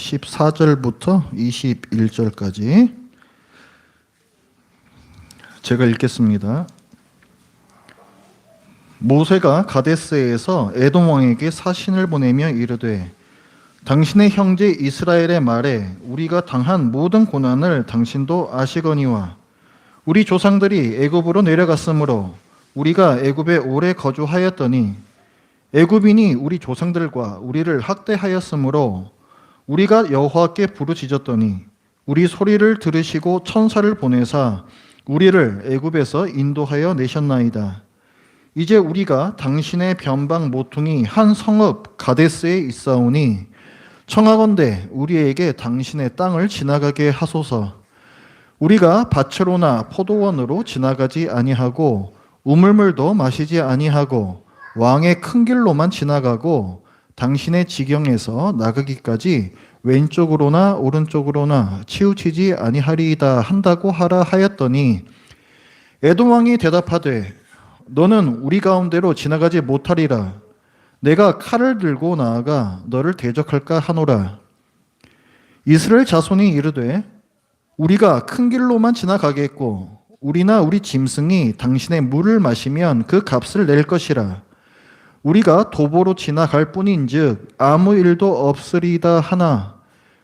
14절부터 21절까지 제가 읽겠습니다. 모세가 가데스에서 에돔 왕에게 사신을 보내며 이르되 당신의 형제 이스라엘의 말에 우리가 당한 모든 고난을 당신도 아시거니와 우리 조상들이 애굽으로 내려갔으므로 우리가 애굽에 오래 거주하였더니 애굽인이 우리 조상들과 우리를 학대하였으므로 우리가 여호와께 부르짖었더니 우리 소리를 들으시고 천사를 보내사 우리를 애굽에서 인도하여 내셨나이다. 이제 우리가 당신의 변방 모퉁이 한 성읍 가데스에 있사오니 청하건대 우리에게 당신의 땅을 지나가게 하소서. 우리가 밭으로나 포도원으로 지나가지 아니하고 우물물도 마시지 아니하고 왕의 큰 길로만 지나가고 당신의 지경에서 나가기까지 왼쪽으로나 오른쪽으로나 치우치지 아니하리이다 한다고 하라 하였더니 에돔 왕이 대답하되 너는 우리 가운데로 지나가지 못하리라. 내가 칼을 들고 나아가 너를 대적할까 하노라. 이스라엘 자손이 이르되 우리가 큰 길로만 지나가겠고 우리나 우리 짐승이 당신의 물을 마시면 그 값을 낼 것이라. 우리가 도보로 지나갈 뿐인즉 아무 일도 없으리다 하나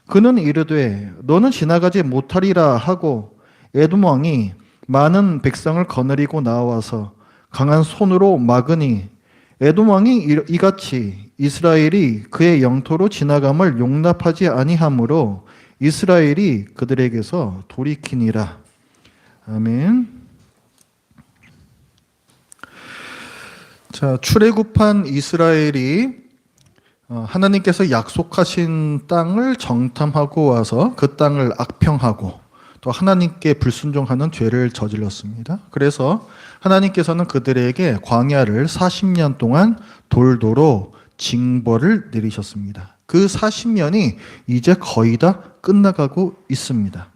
그는 이르되 너는 지나가지 못하리라 하고 에돔 왕이 많은 백성을 거느리고 나와서 강한 손으로 막으니 에돔 왕이 이같이 이스라엘이 그의 영토로 지나감을 용납하지 아니하므로 이스라엘이 그들에게서 돌이키니라. 아멘. 자, 출애굽한 이스라엘이 하나님께서 약속하신 땅을 정탐하고 와서 그 땅을 악평하고 또 하나님께 불순종하는 죄를 저질렀습니다. 그래서 하나님께서는 그들에게 광야를 40년 동안 돌도로 징벌을 내리셨습니다. 그 40년이 이제 거의 다 끝나가고 있습니다.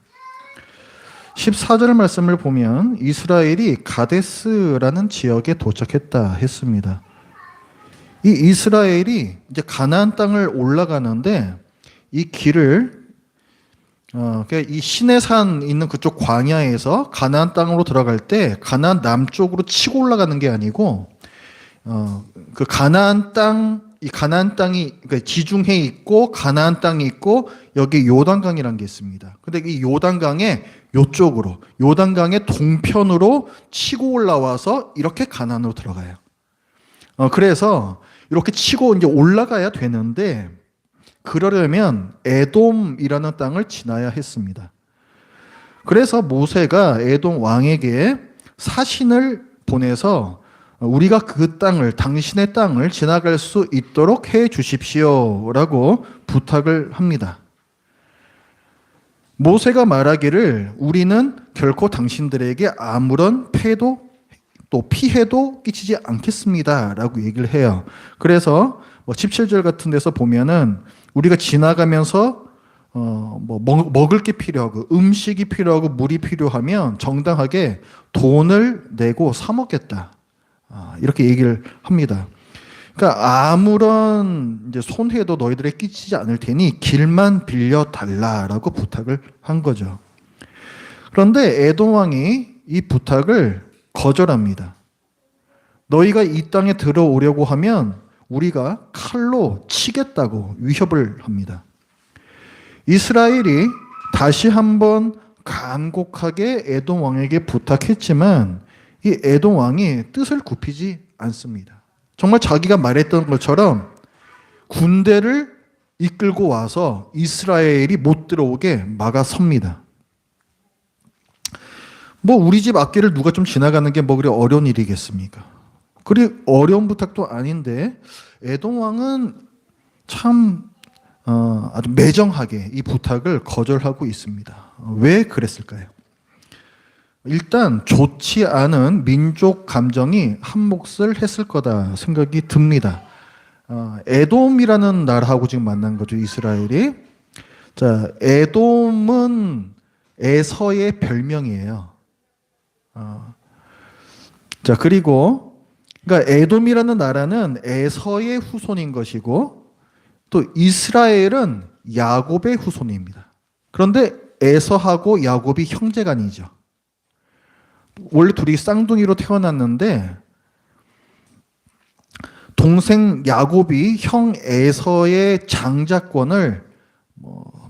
14절 말씀을 보면 이스라엘이 가데스라는 지역에 도착했다 했습니다. 이 이스라엘이 이제 가나안 땅을 올라가는데 이 길을 이 시내산 있는 그쪽 광야에서 가나안 땅으로 들어갈 때 가나안 남쪽으로 치고 올라가는 게 아니고 그 가나안 땅이 그러니까 지중해 있고 가나안 땅이 있고 여기 요단강이라는 게 있습니다. 근데 이 요단강의 요쪽으로 요단강의 동편으로 치고 올라와서 이렇게 가나안으로 들어가요. 그래서 이렇게 치고 이제 올라가야 되는데 그러려면 에돔이라는 땅을 지나야 했습니다. 그래서 모세가 에돔 왕에게 사신을 보내서 우리가 그 땅을 당신의 땅을 지나갈 수 있도록 해 주십시오라고 부탁을 합니다. 모세가 말하기를 우리는 결코 당신들에게 아무런 폐도 또 피해도 끼치지 않겠습니다라고 얘기를 해요. 그래서 17절 같은 데서 보면은 우리가 지나가면서 먹을 게 필요하고 음식이 필요하고 물이 필요하면 정당하게 돈을 내고 사 먹겠다. 이렇게 얘기를 합니다. 그러니까 아무런 이제 손해도 너희들에 끼치지 않을 테니 길만 빌려 달라라고 부탁을 한 거죠. 그런데 에돔 왕이 이 부탁을 거절합니다. 너희가 이 땅에 들어오려고 하면 우리가 칼로 치겠다고 위협을 합니다. 이스라엘이 다시 한번 간곡하게 에돔 왕에게 부탁했지만 이 에돔 왕이 뜻을 굽히지 않습니다. 정말 자기가 말했던 것처럼 군대를 이끌고 와서 이스라엘이 못 들어오게 막아섭니다. 우리 집 앞길을 누가 좀 지나가는 게 그리 어려운 일이겠습니까? 그리 어려운 부탁도 아닌데 에돔 왕은 참 아주 매정하게 이 부탁을 거절하고 있습니다. 왜 그랬을까요? 일단 좋지 않은 민족 감정이 한 몫을 했을 거다 생각이 듭니다. 에돔이라는 나라하고 지금 만난 거죠, 이스라엘이. 자, 에돔은 에서의 별명이에요. 자, 그리고 그러니까 에돔이라는 나라는 에서의 후손인 것이고 또 이스라엘은 야곱의 후손입니다. 그런데 에서하고 야곱이 형제간이죠. 원래 둘이 쌍둥이로 태어났는데 동생 야곱이 형 에서의 장자권을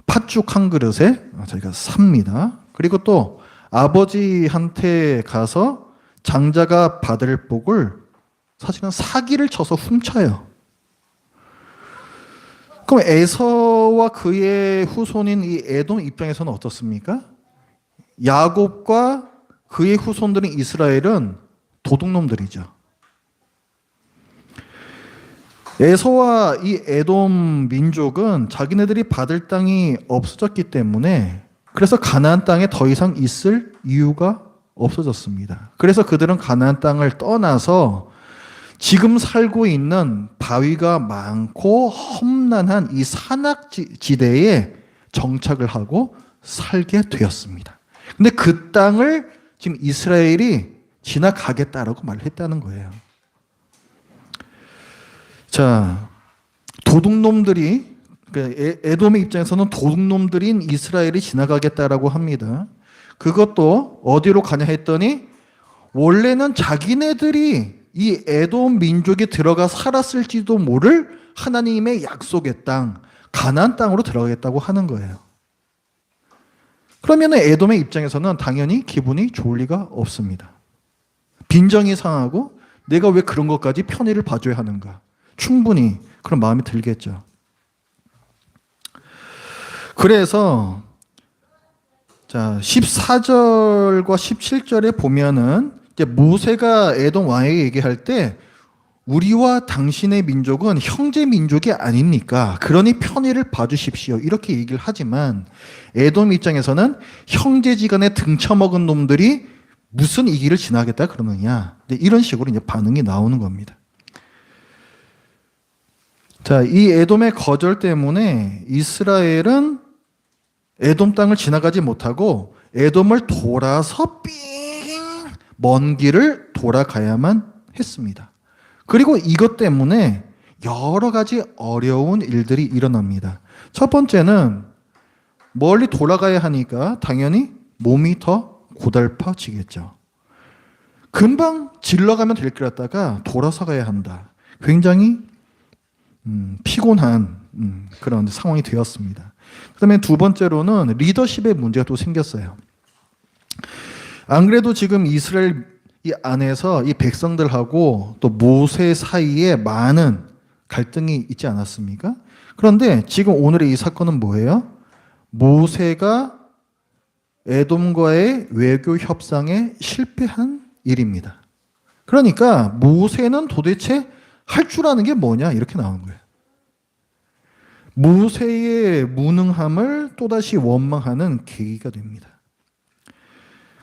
팥죽 한 그릇에 저희가 삽니다. 그리고 또 아버지한테 가서 장자가 받을 복을 사실은 사기를 쳐서 훔쳐요. 그럼 에서와 그의 후손인 이 에돔 입장에서는 어떻습니까? 야곱과 그의 후손들인 이스라엘은 도둑놈들이죠. 에서와 이 에돔 민족은 자기네들이 받을 땅이 없어졌기 때문에 그래서 가나안 땅에 더 이상 있을 이유가 없어졌습니다. 그래서 그들은 가나안 땅을 떠나서 지금 살고 있는 바위가 많고 험난한 이 산악지대에 정착을 하고 살게 되었습니다. 근데 그 땅을 지금 이스라엘이 지나가겠다라고 말했다는 거예요. 자, 도둑놈들이, 에돔의 입장에서는 도둑놈들인 이스라엘이 지나가겠다라고 합니다. 그것도 어디로 가냐 했더니 원래는 자기네들이 이 에돔 민족이 들어가 살았을지도 모를 하나님의 약속의 땅, 가나안 땅으로 들어가겠다고 하는 거예요. 그러면 에돔의 입장에서는 당연히 기분이 좋을 리가 없습니다. 빈정이 상하고 내가 왜 그런 것까지 편의를 봐줘야 하는가. 충분히 그런 마음이 들겠죠. 그래서 자 14절과 17절에 보면은 이제 모세가 에돔 왕에게 얘기할 때 우리와 당신의 민족은 형제 민족이 아닙니까? 그러니 편의를 봐주십시오. 이렇게 얘기를 하지만 에돔 입장에서는 형제지간에 등쳐먹은 놈들이 무슨 이 길을 지나겠다 그러느냐. 이런 식으로 이제 반응이 나오는 겁니다. 자, 이 에돔의 거절 때문에 이스라엘은 에돔 땅을 지나가지 못하고 에돔을 돌아서 먼 길을 돌아가야만 했습니다. 그리고 이것 때문에 여러 가지 어려운 일들이 일어납니다. 첫 번째는 멀리 돌아가야 하니까 당연히 몸이 더 고달파지겠죠. 금방 질러가면 될 길 같다가 돌아서 가야 한다. 굉장히 피곤한 그런 상황이 되었습니다. 그 다음에 두 번째로는 리더십의 문제가 또 생겼어요. 안 그래도 지금 이스라엘 이 안에서 이 백성들하고 또 모세 사이에 많은 갈등이 있지 않았습니까? 그런데 지금 오늘의 이 사건은 뭐예요? 모세가 에돔과의 외교 협상에 실패한 일입니다. 그러니까 모세는 도대체 할 줄 아는 게 뭐냐 이렇게 나오는 거예요. 모세의 무능함을 또다시 원망하는 계기가 됩니다.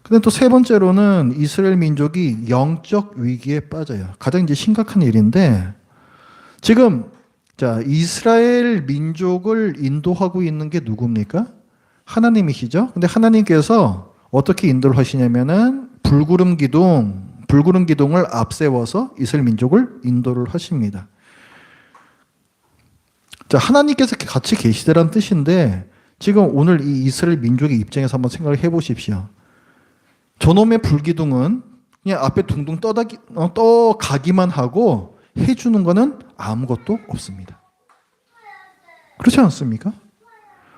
근데 또 세 번째로는 이스라엘 민족이 영적 위기에 빠져요. 가장 이제 심각한 일인데 지금 자 이스라엘 민족을 인도하고 있는 게 누굽니까? 하나님이시죠. 근데 하나님께서 어떻게 인도를 하시냐면은 불구름 기둥을 앞세워서 이스라엘 민족을 인도를 하십니다. 자, 하나님께서 같이 계시다라는 뜻인데 지금 오늘 이 이스라엘 민족의 입장에서 한번 생각을 해보십시오. 저놈의 불기둥은 그냥 앞에 둥둥 떠가기만 하고 해주는 거는 아무것도 없습니다. 그렇지 않습니까?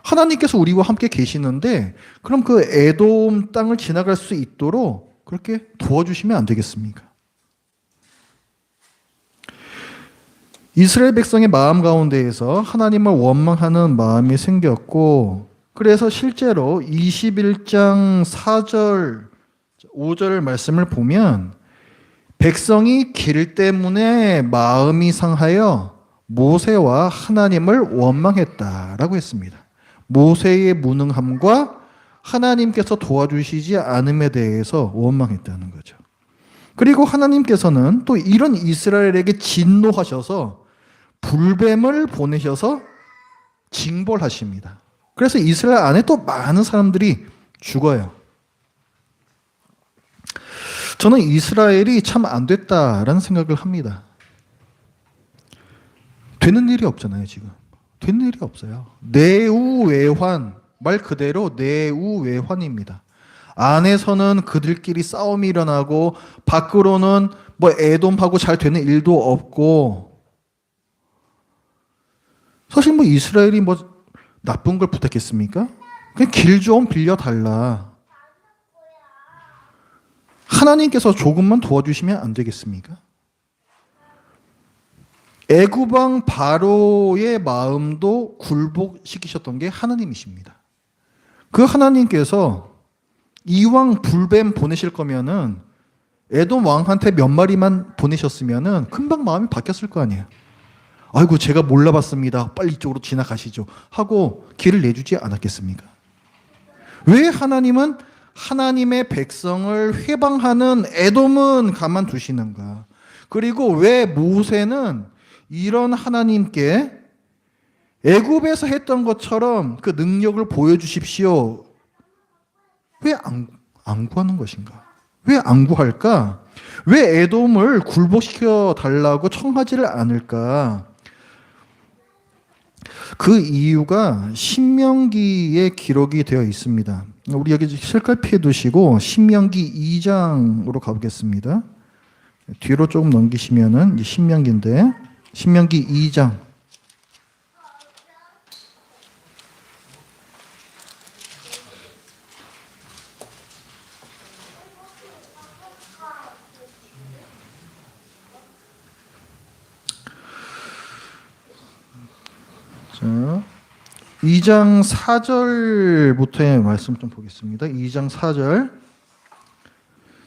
하나님께서 우리와 함께 계시는데 그럼 그 에돔 땅을 지나갈 수 있도록 그렇게 도와주시면 안 되겠습니까? 이스라엘 백성의 마음 가운데에서 하나님을 원망하는 마음이 생겼고 그래서 실제로 21장 4절 5절 말씀을 보면 백성이 길 때문에 마음이 상하여 모세와 하나님을 원망했다라고 했습니다. 모세의 무능함과 하나님께서 도와주시지 않음에 대해서 원망했다는 거죠. 그리고 하나님께서는 또 이런 이스라엘에게 진노하셔서 불뱀을 보내셔서 징벌하십니다. 그래서 이스라엘 안에 또 많은 사람들이 죽어요. 저는 이스라엘이 참 안 됐다라는 생각을 합니다. 되는 일이 없잖아요, 지금. 된 일이 없어요. 내우외환, 말 그대로 내우외환입니다. 안에서는 그들끼리 싸움이 일어나고 밖으로는 뭐 에돔하고 잘 되는 일도 없고, 사실 뭐 이스라엘이 뭐 나쁜 걸 부탁했습니까? 그냥 길 좀 빌려달라. 하나님께서 조금만 도와주시면 안 되겠습니까? 애굽 왕 바로의 마음도 굴복시키셨던 게 하나님이십니다. 그 하나님께서 이왕 불뱀 보내실 거면은 에돔 왕한테 몇 마리만 보내셨으면은 금방 마음이 바뀌었을 거 아니에요. 아이고 제가 몰라봤습니다. 빨리 이쪽으로 지나가시죠. 하고 길을 내주지 않았겠습니까? 왜 하나님은 하나님의 백성을 회방하는 에돔은 가만두시는가? 그리고 왜 모세는 이런 하나님께 애굽에서 했던 것처럼 그 능력을 보여주십시오. 왜 안 구하는 것인가? 왜 안 구할까? 왜 에돔을 굴복시켜 달라고 청하지를 않을까? 그 이유가 신명기에 기록이 되어 있습니다. 우리 여기 색깔 피해 두시고 신명기 2장으로 가보겠습니다. 뒤로 조금 넘기시면은 신명기인데 신명기 2장. 자, 2장 4절부터의 말씀 좀 보겠습니다. 2장 4절.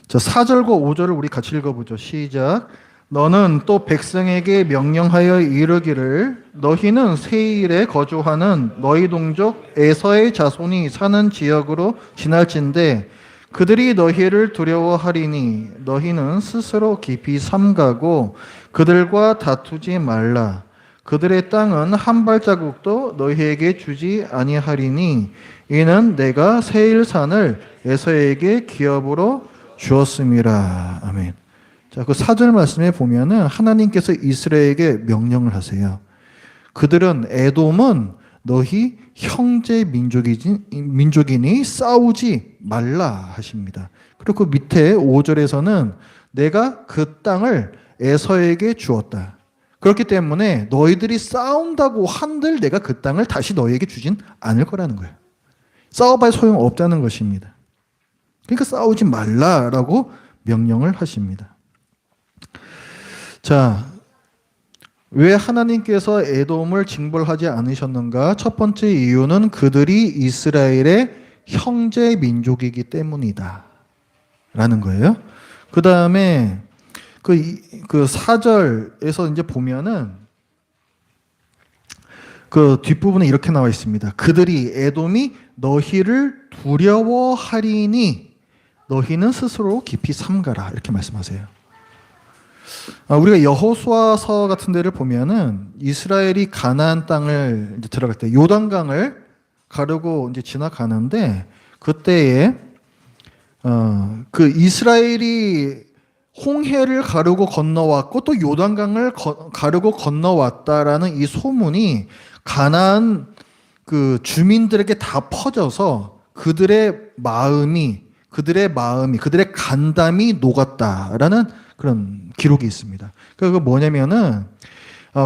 자, 4절과 5절을 우리 같이 읽어보죠. 시작. 너는 또 백성에게 명령하여 이르기를 너희는 세일에 거주하는 너희 동족 에서의 자손이 사는 지역으로 지날진대 그들이 너희를 두려워하리니 너희는 스스로 깊이 삼가고 그들과 다투지 말라. 그들의 땅은 한 발자국도 너희에게 주지 아니하리니 이는 내가 세일산을 에서에게 기업으로 주었음이라. 아멘. 자, 그 4절 말씀에 보면은 하나님께서 이스라엘에게 명령을 하세요. 그들은 에돔은 너희 형제 민족이니 싸우지 말라 하십니다. 그리고 그 밑에 5절에서는 내가 그 땅을 에서에게 주었다. 그렇기 때문에 너희들이 싸운다고 한들 내가 그 땅을 다시 너희에게 주진 않을 거라는 거예요. 싸워봐야 소용없다는 것입니다. 그러니까 싸우지 말라라고 명령을 하십니다. 자, 왜 하나님께서 에돔을 징벌하지 않으셨는가? 첫 번째 이유는 그들이 이스라엘의 형제 민족이기 때문이다 라는 거예요. 그 다음에 그 4절에서 이제 보면은 그 뒷부분에 이렇게 나와 있습니다. 그들이 에돔이 너희를 두려워하리니 너희는 스스로 깊이 삼가라 이렇게 말씀하세요. 우리가 여호수아서 같은 데를 보면은 이스라엘이 가나안 땅을 이제 들어갈 때 요단강을 가르고 이제 지나가는데 그때에 그 이스라엘이 홍해를 가르고 건너왔고 또 요단강을 가르고 건너왔다라는 이 소문이 가나안 그 주민들에게 다 퍼져서 그들의 간담이 녹았다라는 그런 기록이 있습니다. 그거 뭐냐면은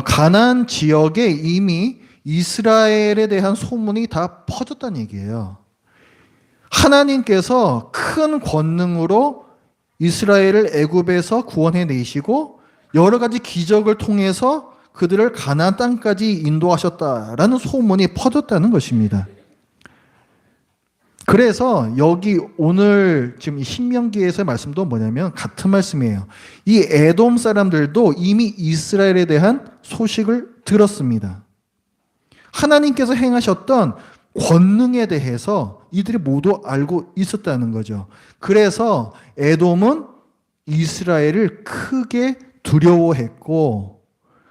가나안 지역에 이미 이스라엘에 대한 소문이 다 퍼졌다는 얘기예요. 하나님께서 큰 권능으로 이스라엘을 애굽에서 구원해 내시고 여러 가지 기적을 통해서 그들을 가나안 땅까지 인도하셨다라는 소문이 퍼졌다는 것입니다. 그래서 여기 오늘 지금 이 신명기에서의 말씀도 뭐냐면 같은 말씀이에요. 이 에돔 사람들도 이미 이스라엘에 대한 소식을 들었습니다. 하나님께서 행하셨던 권능에 대해서 이들이 모두 알고 있었다는 거죠. 그래서 에돔은 이스라엘을 크게 두려워했고,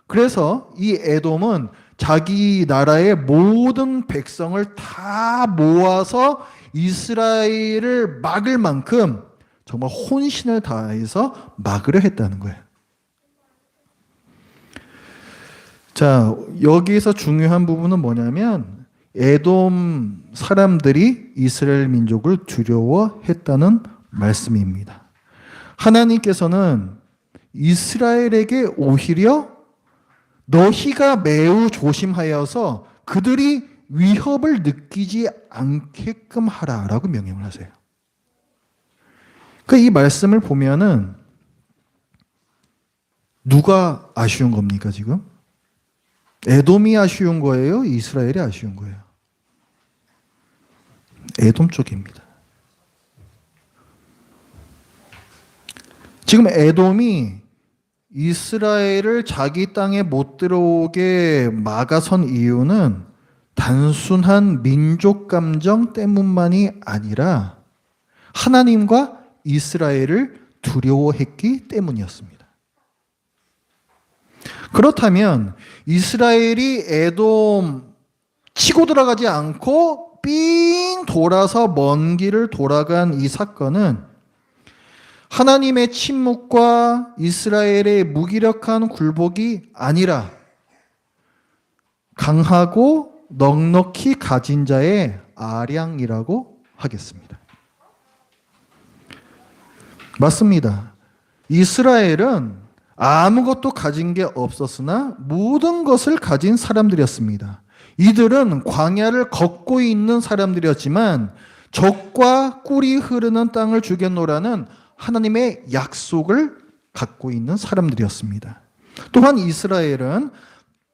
그래서 이 에돔은 자기 나라의 모든 백성을 다 모아서 이스라엘을 막을 만큼 정말 혼신을 다해서 막으려 했다는 거예요. 자, 여기에서 중요한 부분은 뭐냐면 에돔 사람들이 이스라엘 민족을 두려워했다는 말씀입니다. 하나님께서는 이스라엘에게 오히려 너희가 매우 조심하여서 그들이 위협을 느끼지 않게끔 하라라고 명령을 하세요. 그러니까 이 말씀을 보면은 누가 아쉬운 겁니까 지금? 에돔이 아쉬운 거예요? 이스라엘이 아쉬운 거예요? 에돔 쪽입니다. 지금 에돔이 이스라엘을 자기 땅에 못 들어오게 막아선 이유는 단순한 민족 감정 때문만이 아니라 하나님과 이스라엘을 두려워했기 때문이었습니다. 그렇다면 이스라엘이 에돔 치고 들어가지 않고 삥 돌아서 먼 길을 돌아간 이 사건은 하나님의 침묵과 이스라엘의 무기력한 굴복이 아니라 강하고 넉넉히 가진 자의 아량이라고 하겠습니다. 맞습니다. 이스라엘은 아무것도 가진 게 없었으나 모든 것을 가진 사람들이었습니다. 이들은 광야를 걷고 있는 사람들이었지만 적과 꿀이 흐르는 땅을 주겠노라는 하나님의 약속을 갖고 있는 사람들이었습니다. 또한 이스라엘은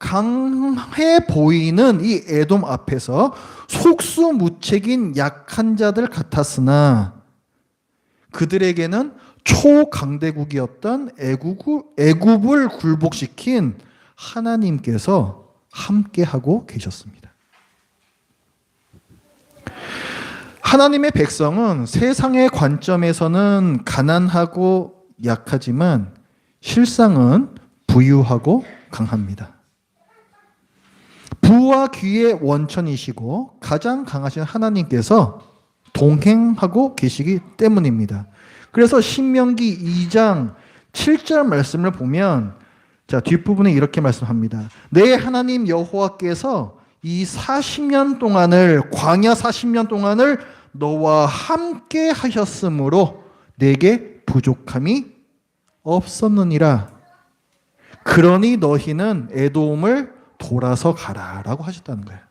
강해 보이는 이 에돔 앞에서 속수무책인 약한 자들 같았으나 그들에게는 초강대국이었던 애굽을 굴복시킨 하나님께서 함께하고 계셨습니다. 하나님의 백성은 세상의 관점에서는 가난하고 약하지만 실상은 부유하고 강합니다. 부와 귀의 원천이시고 가장 강하신 하나님께서 동행하고 계시기 때문입니다. 그래서 신명기 2장 7절 말씀을 보면 자, 뒷부분에 이렇게 말씀합니다. 내 하나님 여호와께서 이 40년 동안을 광야 40년 동안을 너와 함께 하셨으므로 내게 부족함이 없었느니라. 그러니 너희는 에돔을 돌아서 가라라고 하셨다는 거예요.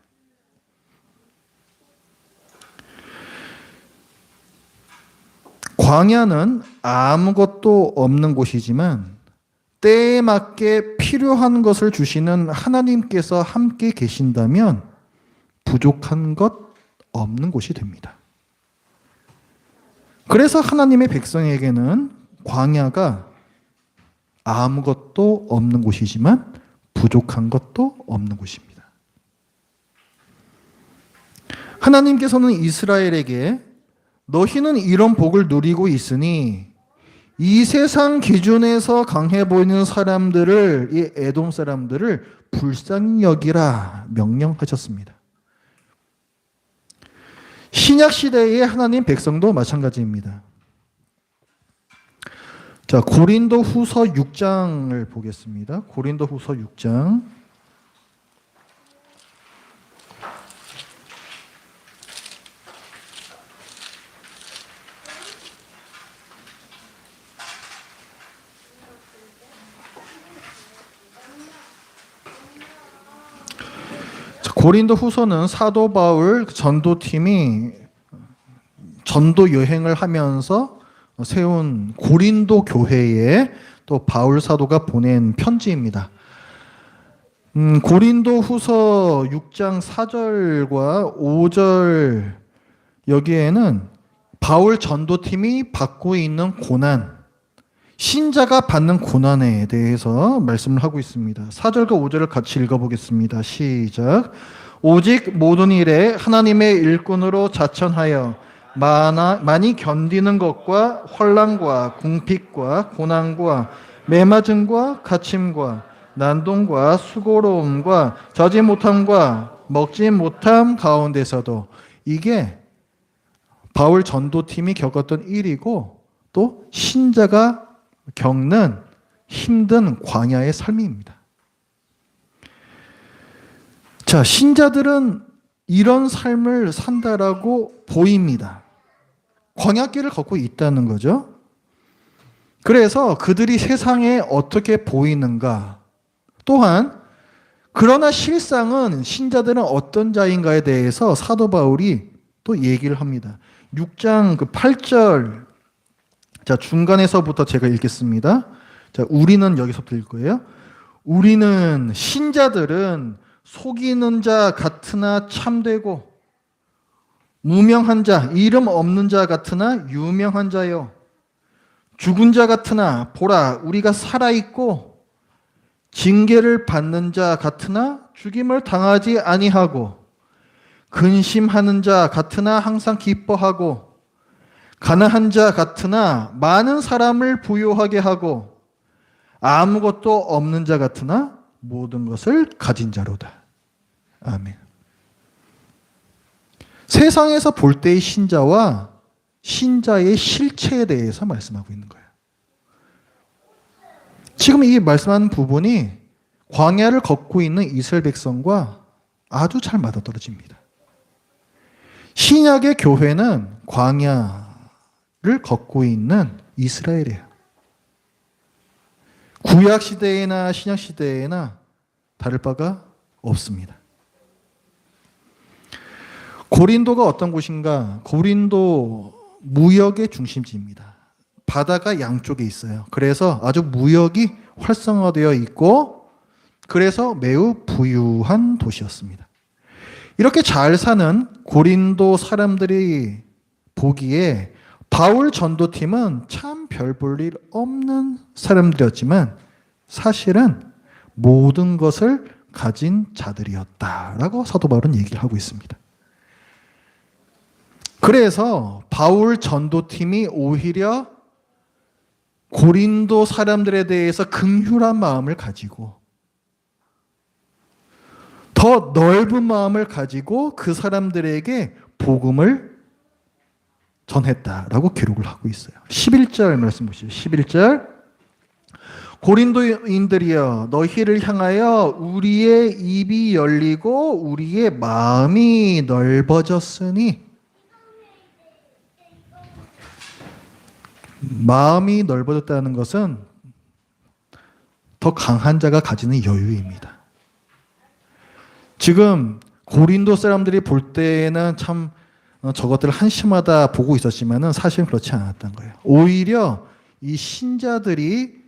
광야는 아무것도 없는 곳이지만 때에 맞게 필요한 것을 주시는 하나님께서 함께 계신다면 부족한 것 없는 곳이 됩니다. 그래서 하나님의 백성에게는 광야가 아무것도 없는 곳이지만 부족한 것도 없는 곳입니다. 하나님께서는 이스라엘에게 너희는 이런 복을 누리고 있으니 이 세상 기준에서 강해 보이는 사람들을, 이 에돔 사람들을 불쌍히 여기라 명령하셨습니다. 신약 시대의 하나님 백성도 마찬가지입니다. 자, 고린도 후서 6장을 보겠습니다. 고린도 후서 6장. 고린도 후서는 사도 바울 전도팀이 전도 여행을 하면서 세운 고린도 교회에 또 바울 사도가 보낸 편지입니다. 고린도 후서 6장 4절과 5절 여기에는 바울 전도팀이 받고 있는 고난, 신자가 받는 고난에 대해서 말씀을 하고 있습니다. 4절과 5절을 같이 읽어보겠습니다. 시작. 오직 모든 일에 하나님의 일꾼으로 자천하여 많이 견디는 것과 환난과 궁핍과 고난과 매맞음과 갇힘과 난동과 수고로움과 자지 못함과 먹지 못함 가운데서도 이게 바울 전도팀이 겪었던 일이고 또 신자가 겪는 힘든 광야의 삶입니다. 자, 신자들은 이런 삶을 산다라고 보입니다. 광야길을 걷고 있다는 거죠. 그래서 그들이 세상에 어떻게 보이는가, 또한 그러나 실상은 신자들은 어떤 자인가에 대해서 사도 바울이 또 얘기를 합니다. 6장 8절, 자, 중간에서부터 제가 읽겠습니다. 자, 우리는 여기서부터 읽을 거예요. 우리는 신자들은 속이는 자 같으나 참되고 무명한 자, 이름 없는 자 같으나 유명한 자요. 죽은 자 같으나 보라, 우리가 살아있고 징계를 받는 자 같으나 죽임을 당하지 아니하고 근심하는 자 같으나 항상 기뻐하고 가난한 자 같으나 많은 사람을 부유하게 하고 아무것도 없는 자 같으나 모든 것을 가진 자로다. 아멘. 세상에서 볼 때의 신자와 신자의 실체에 대해서 말씀하고 있는 거예요. 지금 이 말씀하는 부분이 광야를 걷고 있는 이스라엘 백성과 아주 잘 맞아떨어집니다. 신약의 교회는 광야를 걷고 있는 이스라엘이에요. 구약 시대나 신약 시대나 다를 바가 없습니다. 고린도가 어떤 곳인가? 고린도 무역의 중심지입니다. 바다가 양쪽에 있어요. 그래서 아주 무역이 활성화되어 있고 그래서 매우 부유한 도시였습니다. 이렇게 잘 사는 고린도 사람들이 보기에 바울 전도팀은 참 별 볼 일 없는 사람들이었지만 사실은 모든 것을 가진 자들이었다라고 사도 바울은 얘기를 하고 있습니다. 그래서 바울 전도팀이 오히려 고린도 사람들에 대해서 긍휼한 마음을 가지고 더 넓은 마음을 가지고 그 사람들에게 복음을 전했다라고 기록을 하고 있어요. 11절 말씀 보시죠. 11절 고린도인들이여 너희를 향하여 우리의 입이 열리고 우리의 마음이 넓어졌으니 마음이 넓어졌다는 것은 더 강한 자가 가지는 여유입니다. 지금 고린도 사람들이 볼 때는 참 저것들을 한심하다 보고 있었지만은 사실은 그렇지 않았던 거예요. 오히려 이 신자들이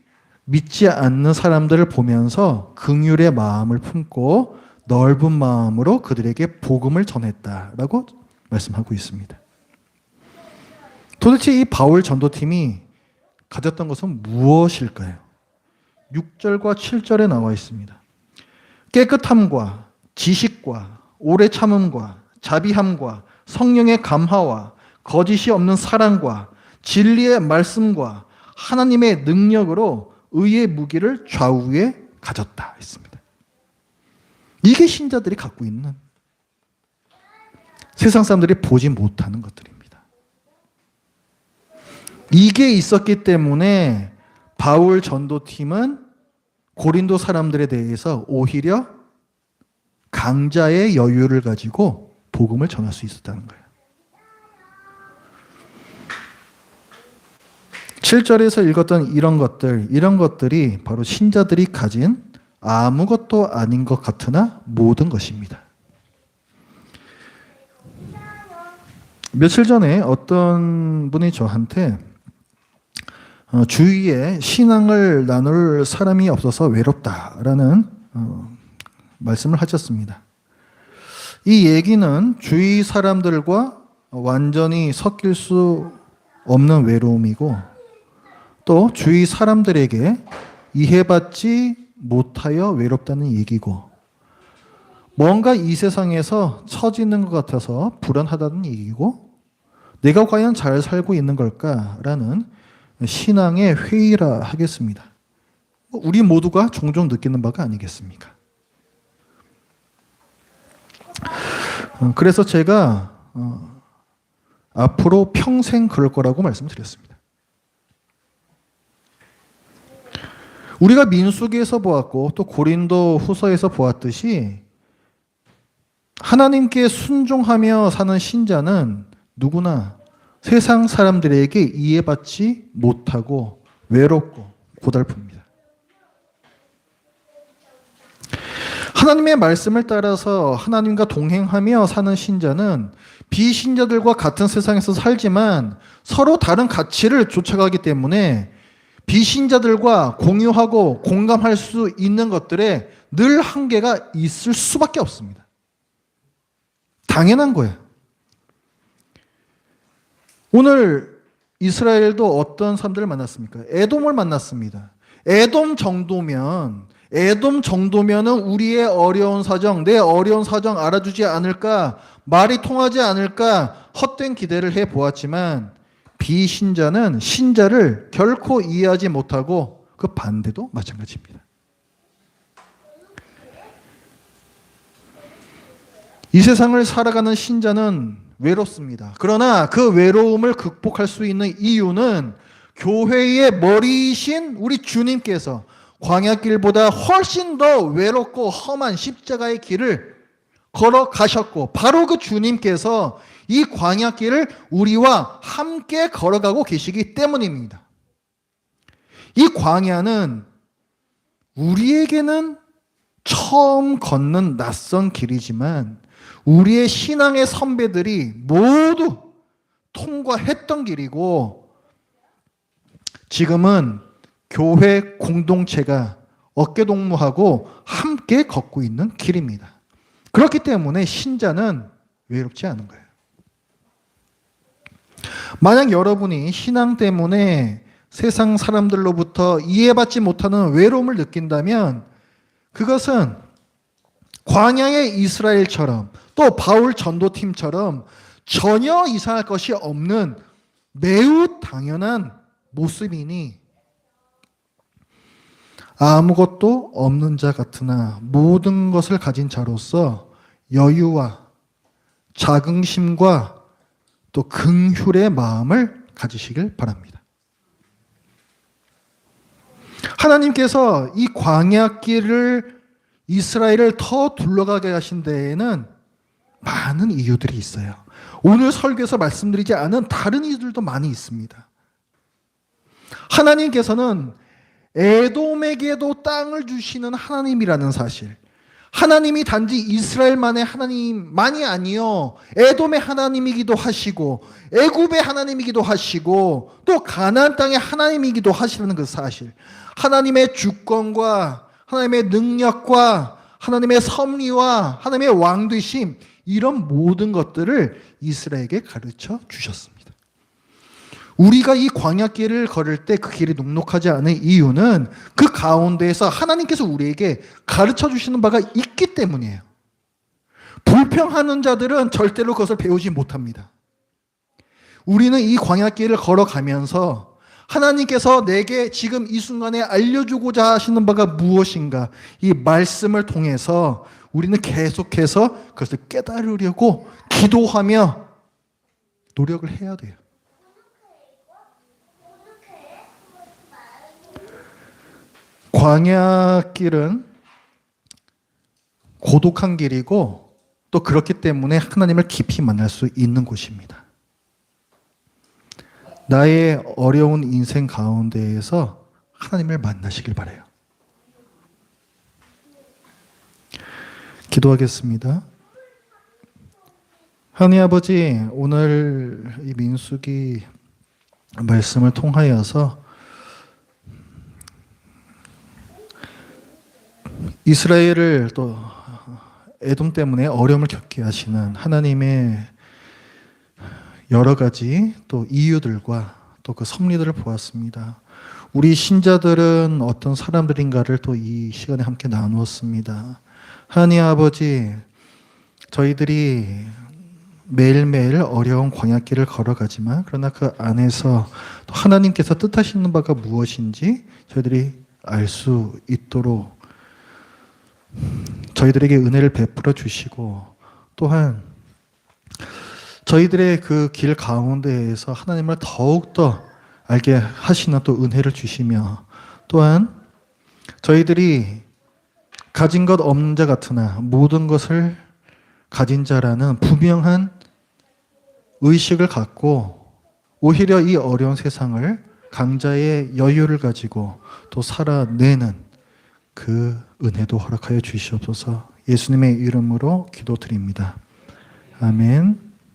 믿지 않는 사람들을 보면서 긍휼의 마음을 품고 넓은 마음으로 그들에게 복음을 전했다라고 말씀하고 있습니다. 도대체 이 바울 전도팀이 가졌던 것은 무엇일까요? 6절과 7절에 나와 있습니다. 깨끗함과 지식과 오래 참음과 자비함과 성령의 감화와 거짓이 없는 사랑과 진리의 말씀과 하나님의 능력으로 의의 무기를 좌우에 가졌다 했습니다. 이게 신자들이 갖고 있는 세상 사람들이 보지 못하는 것들입니다. 이게 있었기 때문에 바울 전도팀은 고린도 사람들에 대해서 오히려 강자의 여유를 가지고 복음을 전할 수 있었다는 거예요. 7절에서 읽었던 이런 것들이 바로 신자들이 가진 아무것도 아닌 것 같으나 모든 것입니다. 며칠 전에 어떤 분이 저한테 주위에 신앙을 나눌 사람이 없어서 외롭다라는 말씀을 하셨습니다. 이 얘기는 주위 사람들과 완전히 섞일 수 없는 외로움이고 또 주위 사람들에게 이해받지 못하여 외롭다는 얘기고 뭔가 이 세상에서 처지는 것 같아서 불안하다는 얘기고 내가 과연 잘 살고 있는 걸까라는 신앙의 회의라 하겠습니다. 우리 모두가 종종 느끼는 바가 아니겠습니까? 그래서 제가 앞으로 평생 그럴 거라고 말씀드렸습니다. 우리가 민수기에서 보았고 또 고린도 후서에서 보았듯이 하나님께 순종하며 사는 신자는 누구나 세상 사람들에게 이해받지 못하고 외롭고 고달픕니다. 하나님의 말씀을 따라서 하나님과 동행하며 사는 신자는 비신자들과 같은 세상에서 살지만 서로 다른 가치를 쫓아가기 때문에 비신자들과 공유하고 공감할 수 있는 것들에 늘 한계가 있을 수밖에 없습니다. 당연한 거예요. 오늘 이스라엘도 어떤 사람들을 만났습니까? 에돔을 만났습니다. 에돔 정도면은 우리의 어려운 사정, 내 어려운 사정 알아주지 않을까, 말이 통하지 않을까 헛된 기대를 해보았지만 비신자는 신자를 결코 이해하지 못하고 그 반대도 마찬가지입니다. 이 세상을 살아가는 신자는 외롭습니다. 그러나 그 외로움을 극복할 수 있는 이유는 교회의 머리이신 우리 주님께서 광야길보다 훨씬 더 외롭고 험한 십자가의 길을 걸어가셨고 바로 그 주님께서 이 광야길을 우리와 함께 걸어가고 계시기 때문입니다. 이 광야는 우리에게는 처음 걷는 낯선 길이지만 우리의 신앙의 선배들이 모두 통과했던 길이고 지금은 교회 공동체가 어깨동무하고 함께 걷고 있는 길입니다. 그렇기 때문에 신자는 외롭지 않은 거예요. 만약 여러분이 신앙 때문에 세상 사람들로부터 이해받지 못하는 외로움을 느낀다면 그것은 광야의 이스라엘처럼 또 바울 전도팀처럼 전혀 이상할 것이 없는 매우 당연한 모습이니 아무것도 없는 자 같으나 모든 것을 가진 자로서 여유와 자긍심과 또 긍휼의 마음을 가지시길 바랍니다. 하나님께서 이 광야길을 이스라엘을 더 둘러가게 하신 데에는 많은 이유들이 있어요. 오늘 설교에서 말씀드리지 않은 다른 이유들도 많이 있습니다. 하나님께서는 에돔에게도 땅을 주시는 하나님이라는 사실, 하나님이 단지 이스라엘만의 하나님만이 아니요 에돔의 하나님이기도 하시고 애굽의 하나님이기도 하시고 또 가나안 땅의 하나님이기도 하시는 그 사실, 하나님의 주권과 하나님의 능력과 하나님의 섭리와 하나님의 왕되심, 이런 모든 것들을 이스라엘에게 가르쳐 주셨습니다. 우리가 이 광야길을 걸을 때 그 길이 녹록하지 않은 이유는 그 가운데에서 하나님께서 우리에게 가르쳐 주시는 바가 있기 때문이에요. 불평하는 자들은 절대로 그것을 배우지 못합니다. 우리는 이 광야길을 걸어가면서 하나님께서 내게 지금 이 순간에 알려주고자 하시는 바가 무엇인가, 이 말씀을 통해서 우리는 계속해서 그것을 깨달으려고 기도하며 노력을 해야 돼요. 광야길은 고독한 길이고 또 그렇기 때문에 하나님을 깊이 만날 수 있는 곳입니다. 나의 어려운 인생 가운데에서 하나님을 만나시길 바라요. 기도하겠습니다. 하나님 아버지, 오늘 이 민수기 말씀을 통하여서 이스라엘을 또 에돔 때문에 어려움을 겪게 하시는 하나님의 여러 가지 또 이유들과 또 그 섭리들을 보았습니다. 우리 신자들은 어떤 사람들인가를 또 이 시간에 함께 나누었습니다. 하나님 아버지, 저희들이 매일매일 어려운 광야길을 걸어가지만 그러나 그 안에서 또 하나님께서 뜻하시는 바가 무엇인지 저희들이 알 수 있도록 저희들에게 은혜를 베풀어 주시고 또한 저희들의 그 길 가운데에서 하나님을 더욱더 알게 하시는 또 은혜를 주시며 또한 저희들이 가진 것 없는 자 같으나 모든 것을 가진 자라는 분명한 의식을 갖고 오히려 이 어려운 세상을 강자의 여유를 가지고 또 살아내는 그 은혜도 허락하여 주시옵소서. 예수님의 이름으로 기도드립니다. 아멘.